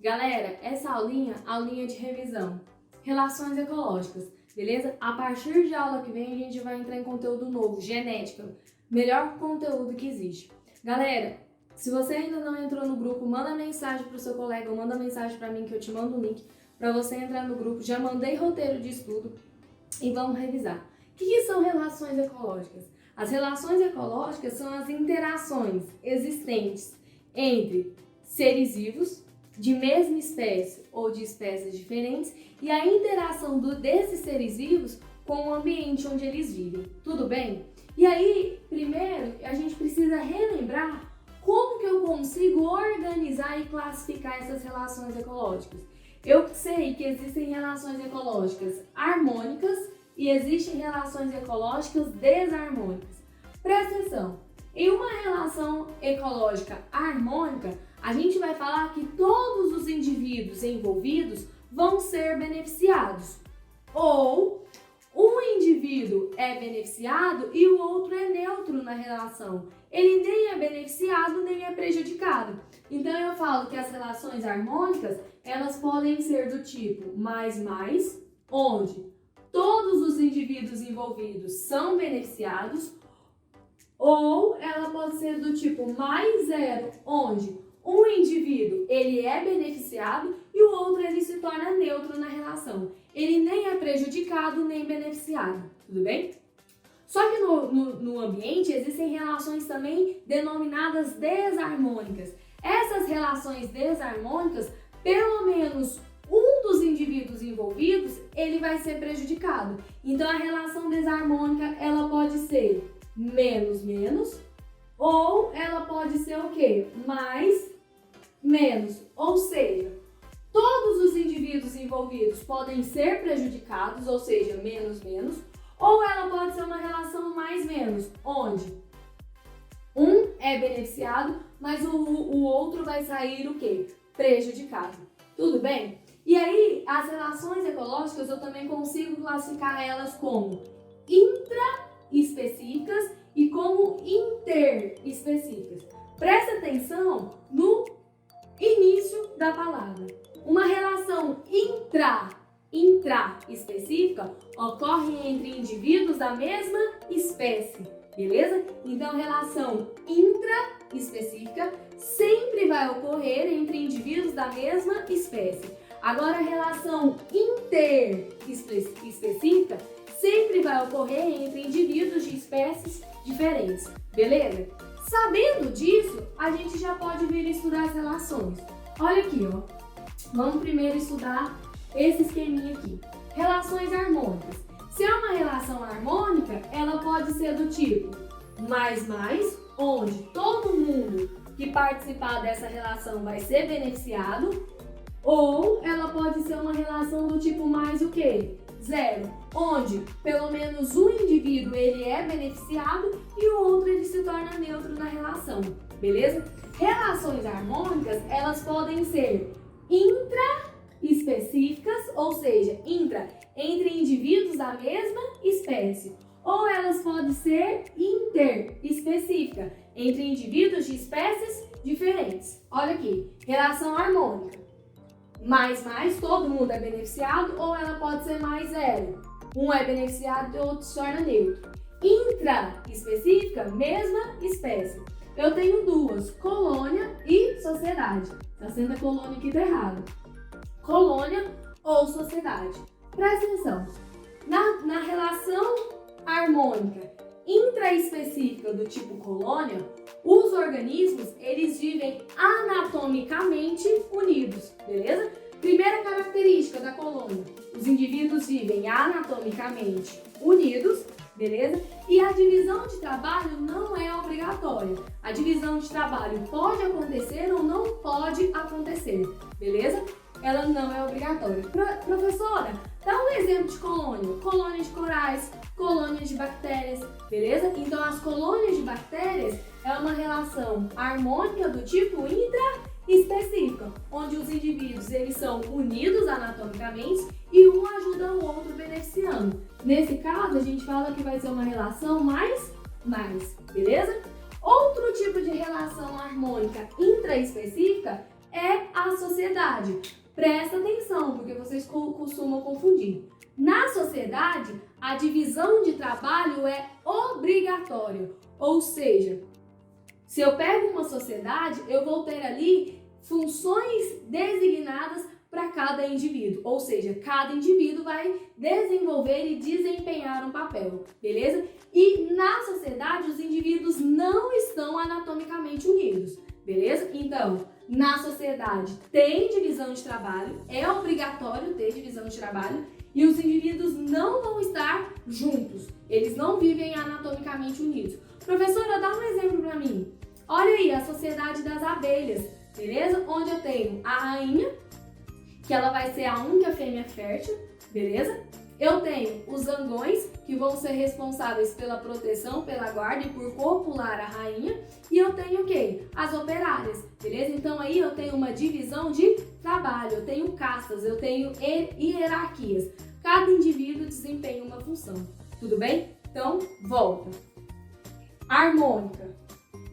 Galera, essa aulinha de revisão, relações ecológicas, beleza? A partir de aula que vem a gente vai entrar em conteúdo novo, genética, melhor conteúdo que existe. Galera, se você ainda não entrou no grupo, manda mensagem pro seu colega, ou manda mensagem para mim que eu te mando o link para você entrar no grupo. Já mandei roteiro de estudo e vamos revisar. O que são relações ecológicas? As relações ecológicas são as interações existentes entre seres vivos de mesma espécie ou de espécies diferentes e a interação desses seres vivos com o ambiente onde eles vivem. Tudo bem? E aí, primeiro, a gente precisa relembrar como que eu consigo organizar e classificar essas relações ecológicas. Eu sei que existem relações ecológicas harmônicas e existem relações ecológicas desarmônicas. Presta atenção, em uma relação ecológica harmônica, a gente vai falar que todos os indivíduos envolvidos vão ser beneficiados. Ou um indivíduo é beneficiado e o outro é neutro na relação. Ele nem é beneficiado nem é prejudicado. Então eu falo que as relações harmônicas, elas podem ser do tipo mais, onde todos os indivíduos envolvidos são beneficiados, ou ela pode ser do tipo mais zero, onde um indivíduo ele é beneficiado e o outro ele se torna neutro na relação. Ele nem é prejudicado nem beneficiado, tudo bem? Só que no ambiente existem relações também denominadas desarmônicas. Essas relações desarmônicas, pelo menos um dos indivíduos envolvidos, ele vai ser prejudicado. Então a relação desarmônica, ela pode ser menos, ou ela pode ser o quê? Mais, menos. Ou seja, todos os indivíduos envolvidos podem ser prejudicados, ou seja, menos, ou ela pode ser uma relação mais-menos, onde um é beneficiado, mas o outro vai sair o quê? Prejudicado. Tudo bem? E aí, as relações ecológicas eu também consigo classificar elas como intraespecíficas e como interespecíficas. Presta atenção no início da palavra. Uma relação intraespecífica ocorre entre indivíduos da mesma espécie, beleza? Então, relação intraespecífica sempre vai ocorrer entre indivíduos da mesma espécie. Agora, a relação interespecífica sempre vai ocorrer entre indivíduos de espécies diferentes, beleza? Sabendo disso, a gente já pode vir estudar as relações. Olha aqui, ó. Vamos primeiro estudar esse esqueminha aqui. Relações harmônicas. Se é uma relação harmônica, ela pode ser do tipo mais, onde todo mundo que participar dessa relação vai ser beneficiado, ou ela pode ser uma relação do tipo mais o quê? Zero, onde pelo menos um indivíduo ele é beneficiado e o outro ele se torna neutro na relação, beleza? Relações harmônicas, elas podem ser intraespecíficas, ou seja, entre indivíduos da mesma espécie, ou elas podem ser interespecíficas, entre indivíduos de espécies diferentes. Olha aqui, relação harmônica. Mais, todo mundo é beneficiado, ou ela pode ser mais zero. Um é beneficiado e o outro se torna neutro. Intraespecífica, mesma espécie. Eu tenho duas, colônia e sociedade. Tá sendo a colônia aqui, tá errado. Colônia ou sociedade. Presta atenção. Na relação harmônica intraespecífica do tipo colônia, os organismos, eles vivem anatomicamente unidos, beleza? Primeira característica da colônia, os indivíduos vivem anatomicamente unidos, beleza? E a divisão de trabalho não é obrigatória. A divisão de trabalho pode acontecer ou não pode acontecer, beleza? Ela não é obrigatória. Professora, dá um exemplo de colônia. Colônia de corais, colônias de bactérias, beleza? Então, as colônias de bactérias é uma relação harmônica do tipo intraespecífica, onde os indivíduos eles são unidos anatomicamente e um ajuda o outro beneficiando. Nesse caso, a gente fala que vai ser uma relação mais, beleza? Outro tipo de relação harmônica intraespecífica é a sociedade. Presta atenção, porque vocês costumam confundir. Na sociedade, a divisão de trabalho é obrigatória, ou seja, se eu pego uma sociedade, eu vou ter ali funções designadas para cada indivíduo, ou seja, cada indivíduo vai desenvolver e desempenhar um papel, beleza? E na sociedade, os indivíduos não estão anatomicamente unidos, beleza? Então, na sociedade tem divisão de trabalho, é obrigatório ter divisão de trabalho, e os indivíduos não vão estar juntos, eles não vivem anatomicamente unidos. Professora, dá um exemplo para mim. Olha aí, a sociedade das abelhas, beleza? Onde eu tenho a rainha, que ela vai ser a única fêmea fértil, beleza? Eu tenho os zangões, que vão ser responsáveis pela proteção, pela guarda e por copular a rainha. E eu tenho o quê? As operárias, beleza? Então aí eu tenho uma divisão de trabalho, eu tenho castas, eu tenho hierarquias. Cada indivíduo desempenha uma função, tudo bem? Então, volta. Harmônica,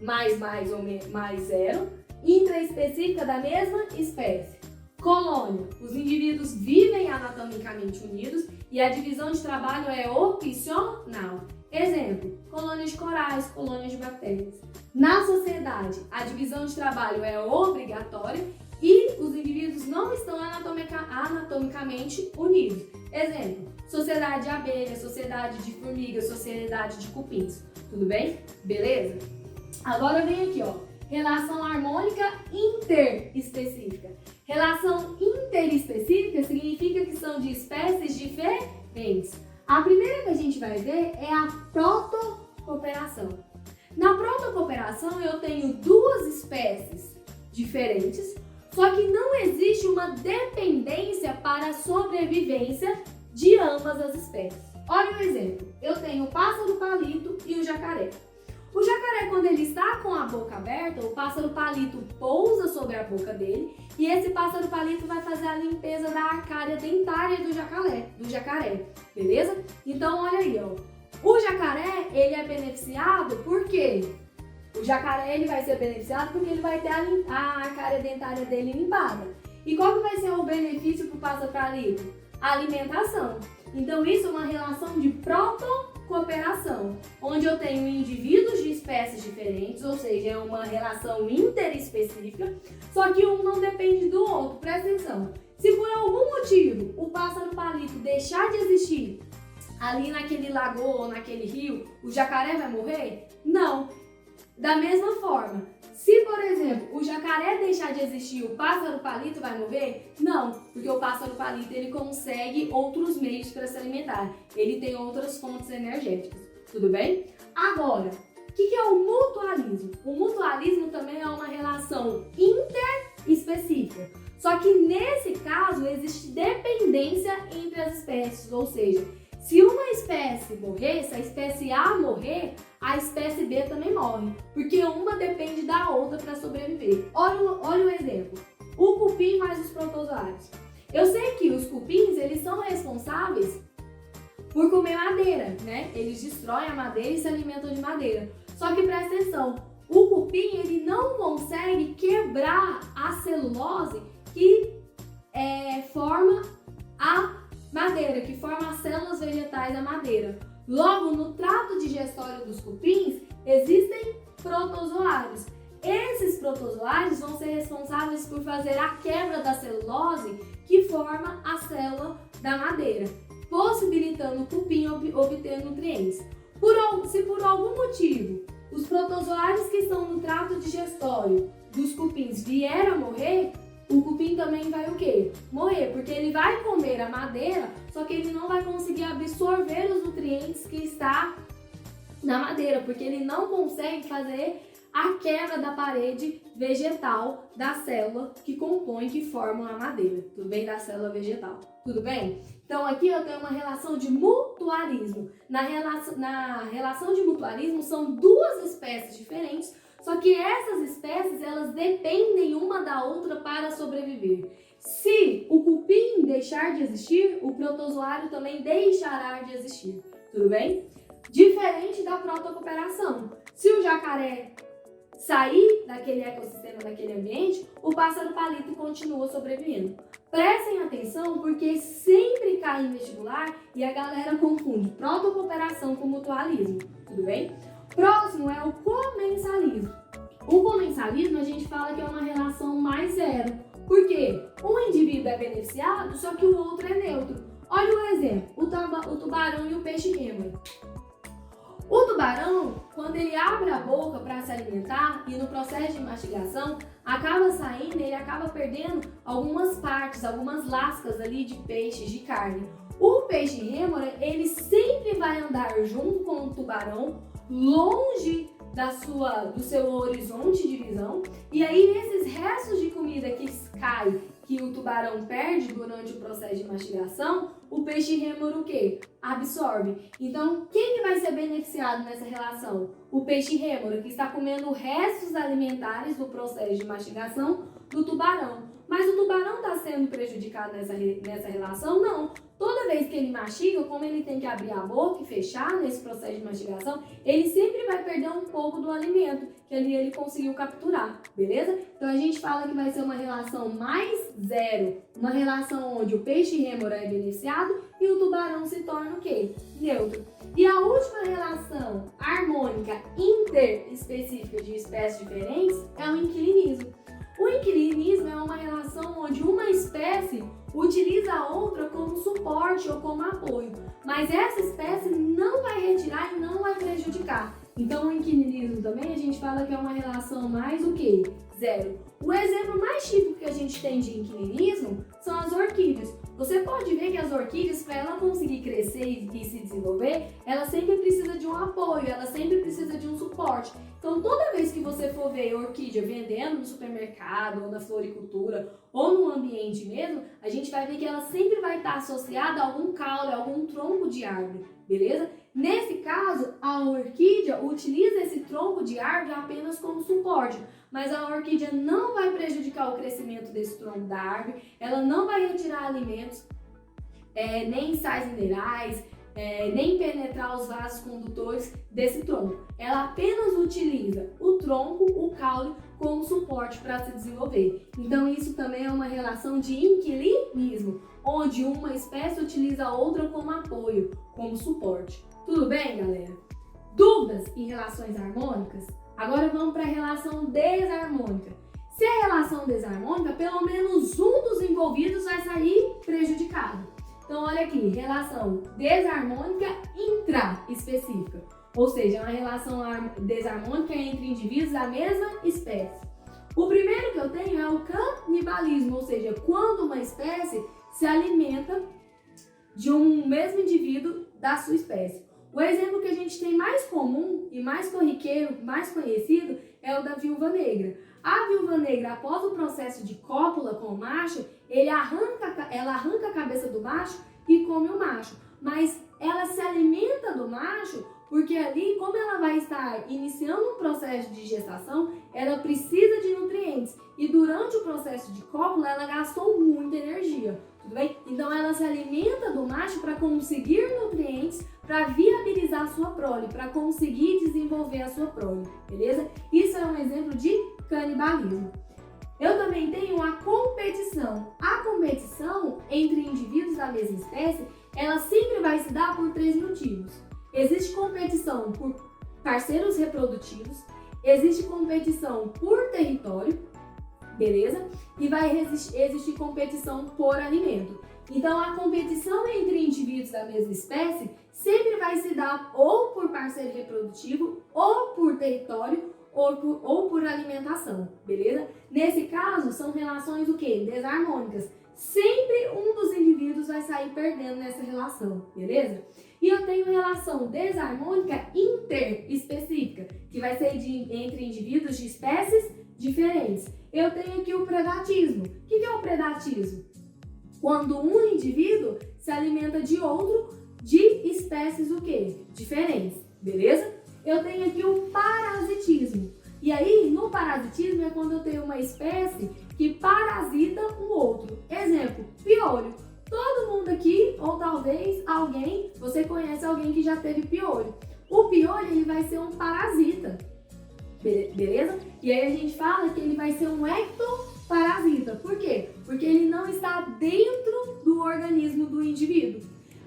mais ou menos, mais zero. Intraespecífica da mesma espécie. Colônia, os indivíduos vivem anatomicamente unidos e a divisão de trabalho é opcional. Exemplo, colônias de corais, colônias de bactérias. Na sociedade, a divisão de trabalho é obrigatória e os indivíduos não estão anatomicamente unidos. Exemplo, sociedade de abelhas, sociedade de formigas, sociedade de cupins. Tudo bem? Beleza? Agora vem aqui, ó. Relação harmônica interespecífica. Relação interespecífica significa que são de espécies diferentes. A primeira que a gente vai ver é a protocooperação. Na protocooperação eu tenho duas espécies diferentes, só que não existe uma dependência para a sobrevivência de ambas as espécies. Olha um exemplo, eu tenho o pássaro palito e o jacaré. O jacaré, quando ele está com a boca aberta, o pássaro palito pousa sobre a boca dele e esse pássaro palito vai fazer a limpeza da arcária dentária do jacaré, beleza? Então, olha aí, ó. O jacaré, ele é beneficiado por quê? O jacaré, ele vai ser beneficiado porque ele vai ter a arcária dentária dele limpada. E qual que vai ser o benefício para o pássaro palito? A alimentação. Então, isso é uma relação de protocooperação, onde eu tenho indivíduos de espécies diferentes, ou seja, é uma relação interespecífica, só que um não depende do outro. Presta atenção. Se por algum motivo o pássaro palito deixar de existir ali naquele lagoa ou naquele rio, o jacaré vai morrer? Não. Da mesma forma, se, por exemplo, o jacaré deixar de existir, o pássaro palito vai morrer? Não, porque o pássaro palito ele consegue outros meios para se alimentar. Ele tem outras fontes energéticas, tudo bem? Agora, o que é o mutualismo? O mutualismo também é uma relação interespecífica. Só que nesse caso existe dependência entre as espécies, ou seja, se uma espécie morrer, se a espécie A morrer, a espécie B também morre, porque uma depende da outra para sobreviver. Olha um exemplo, o cupim mais os protozoários. Eu sei que os cupins, eles são responsáveis por comer madeira, né? Eles destroem a madeira e se alimentam de madeira. Só que presta atenção, o cupim, ele não consegue quebrar a celulose que forma a madeira, que forma as células vegetais da madeira. Logo, no trato digestório dos cupins, existem protozoários. Esses protozoários vão ser responsáveis por fazer a quebra da celulose que forma a célula da madeira, possibilitando o cupim obter nutrientes. Se por algum motivo os protozoários que estão no trato digestório dos cupins vieram a morrer, o cupim também vai o quê? Morrer, porque ele vai comer a madeira, só que ele não vai conseguir absorver os nutrientes que está na madeira, porque ele não consegue fazer a quebra da parede vegetal da célula que compõe, que formam a madeira, tudo bem? Da célula vegetal, tudo bem? Então aqui eu tenho uma relação de mutualismo. Na relação de mutualismo são duas espécies diferentes, só que essas espécies, elas dependem uma da outra para sobreviver. Se o cupim deixar de existir, o protozoário também deixará de existir, tudo bem? Diferente da protocooperação. Se o jacaré sair daquele ecossistema, daquele ambiente, o pássaro palito continua sobrevivendo. Prestem atenção porque sempre cai em vestibular e a galera confunde protocooperação com mutualismo, tudo bem? Próximo é o comensalismo. O comensalismo a gente fala que é uma relação mais zero, porque um indivíduo é beneficiado, só que o outro é neutro. Olha o exemplo, o tubarão e o peixe remo. O tubarão, quando ele abre a boca para se alimentar e no processo de mastigação, acaba saindo, ele acaba perdendo algumas partes, algumas lascas ali de peixes, de carne. O peixe rêmora, ele sempre vai andar junto com o tubarão, longe do seu horizonte de visão, e aí nesses restos de comida que cai, que o tubarão perde durante o processo de mastigação, o peixe rêmora o quê? Absorve. Então, quem que vai ser beneficiado nessa relação? O peixe rêmora, que está comendo restos alimentares do processo de mastigação do tubarão. Mas o tubarão está sendo prejudicado nessa relação? Não. Toda vez que ele mastiga, como ele tem que abrir a boca e fechar nesse processo de mastigação, ele sempre vai perder um pouco do alimento que ali ele conseguiu capturar, beleza? Então a gente fala que vai ser uma relação mais zero, uma relação onde o peixe rêmora é beneficiado e o tubarão se torna o quê? Neutro. E a última relação harmônica interespecífica de espécies diferentes é o inquilinismo. O inquilinismo é uma relação onde uma espécie utiliza a outra como suporte ou como apoio, mas essa espécie não vai retirar e não vai prejudicar. Então o inquilinismo também a gente fala que é uma relação mais o quê? Zero. O exemplo mais típico que a gente tem de inquilinismo são as orquídeas. Você pode ver que as orquídeas, para ela conseguir crescer e se desenvolver, ela sempre precisa de um apoio, ela sempre precisa de um suporte. Então, toda vez que você for ver orquídea vendendo no supermercado, ou na floricultura, ou no ambiente mesmo, a gente vai ver que ela sempre vai estar associada a algum caule, a algum tronco de árvore, beleza? Nesse caso, a orquídea utiliza esse tronco de árvore apenas como suporte, mas a orquídea não vai prejudicar o crescimento desse tronco da árvore, ela não vai retirar alimentos, nem sais minerais, nem penetrar os vasos condutores desse tronco. Ela apenas utiliza o tronco, o caule, como suporte para se desenvolver. Então isso também é uma relação de inquilinismo, onde uma espécie utiliza a outra como apoio, como suporte. Tudo bem, galera? Dúvidas em relações harmônicas? Agora vamos para a relação desarmônica. Se a relação desarmônica, pelo menos um dos envolvidos vai sair prejudicado. Então, olha aqui, relação desarmônica intraespecífica, ou seja, uma relação desarmônica entre indivíduos da mesma espécie. O primeiro que eu tenho é o canibalismo, ou seja, quando uma espécie se alimenta de um mesmo indivíduo da sua espécie. O exemplo que a gente tem mais comum e mais corriqueiro, mais conhecido, é o da viúva negra. A viúva negra, após o processo de cópula com o macho, ela arranca a cabeça do macho e come o macho. Mas ela se alimenta do macho porque ali, como ela vai estar iniciando um processo de gestação, ela precisa de nutrientes. E durante o processo de cópula, ela gastou muita energia, tudo bem? Então ela se alimenta do macho para conseguir nutrientes, para viabilizar a sua prole, para conseguir desenvolver a sua prole, beleza? Isso é um exemplo de canibalismo. Eu também tenho a competição. A competição entre indivíduos da mesma espécie, ela sempre vai se dar por 3 motivos. Existe competição por parceiros reprodutivos, existe competição por território, beleza? E vai existir competição por alimento. Então, a competição entre indivíduos da mesma espécie sempre vai se dar ou por parceiro reprodutivo, ou por território, ou por alimentação, beleza? Nesse caso, são relações o quê? Desarmônicas. Sempre um dos indivíduos vai sair perdendo nessa relação, beleza? E eu tenho relação desarmônica interespecífica, que vai ser entre indivíduos de espécies diferentes. Eu tenho aqui o predatismo. O que é o predatismo? Quando um indivíduo se alimenta de outro de espécies o quê? Diferentes, beleza? Eu tenho aqui o parasitismo. E aí, no parasitismo é quando eu tenho uma espécie que parasita um outro. Exemplo, piolho. Todo mundo aqui, ou talvez alguém, você conhece alguém que já teve piolho. O piolho, ele vai ser um parasita. beleza? E aí a gente fala que ele vai ser um ectoparasita. Por quê? Porque ele não está dentro do organismo do indivíduo.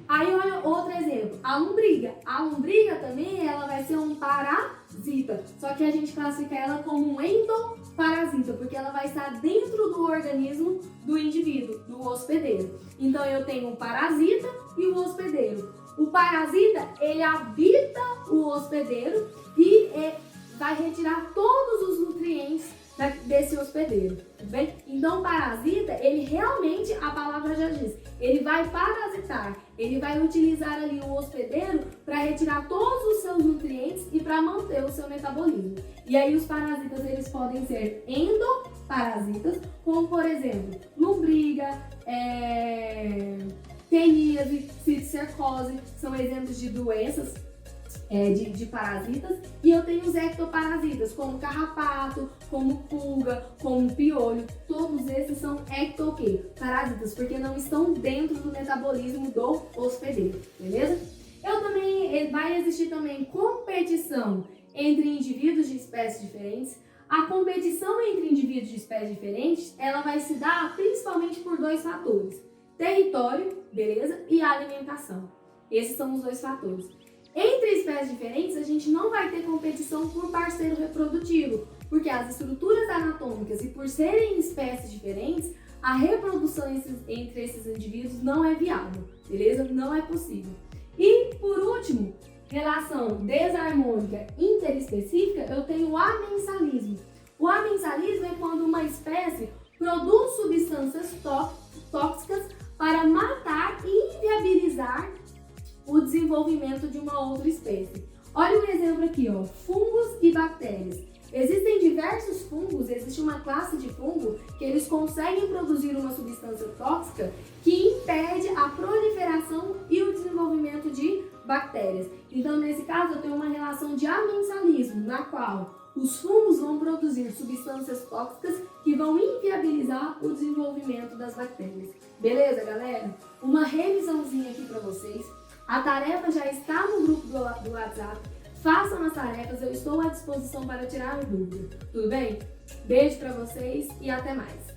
Aí olha outro exemplo, a lombriga. A lombriga também ela vai ser um parasita, só que a gente classifica ela como um endoparasita, porque ela vai estar dentro do organismo do indivíduo, do hospedeiro. Então eu tenho um parasita e o hospedeiro. O parasita, ele habita o hospedeiro e vai retirar todos os nutrientes desse hospedeiro, tá bem? Então, parasita, ele realmente, a palavra já diz, ele vai parasitar, ele vai utilizar ali o hospedeiro para retirar todos os seus nutrientes e para manter o seu metabolismo. E aí os parasitas, eles podem ser endoparasitas, como por exemplo, lombriga, teníase, cisticercose, são exemplos de doenças de parasitas. E eu tenho os ectoparasitas, como carrapato, como pulga, como piolho. Todos esses são ectoparasitas, porque não estão dentro do metabolismo do hospedeiro, beleza? Vai existir também competição entre indivíduos de espécies diferentes. A competição entre indivíduos de espécies diferentes, ela vai se dar principalmente por dois fatores: território, beleza? E alimentação. Esses são os dois fatores. Entre espécies diferentes, a gente não vai ter competição por parceiro reprodutivo, porque as estruturas anatômicas e por serem espécies diferentes, a reprodução entre esses indivíduos não é viável, beleza? Não é possível. E, por último, relação desarmônica interespecífica, eu tenho o amensalismo. O amensalismo é quando uma espécie produz substâncias tóxicas para matar e inviabilizar o desenvolvimento de uma outra espécie. Olha um exemplo aqui, ó, fungos e bactérias. Existem diversos fungos, existe uma classe de fungo que eles conseguem produzir uma substância tóxica que impede a proliferação e o desenvolvimento de bactérias. Então, nesse caso, eu tenho uma relação de amensalismo, na qual os fungos vão produzir substâncias tóxicas que vão inviabilizar o desenvolvimento das bactérias. Beleza, galera? Uma revisãozinha aqui para vocês. A tarefa já está no grupo do WhatsApp. Façam as tarefas, eu estou à disposição para tirar dúvidas. Tudo bem? Beijo para vocês e até mais!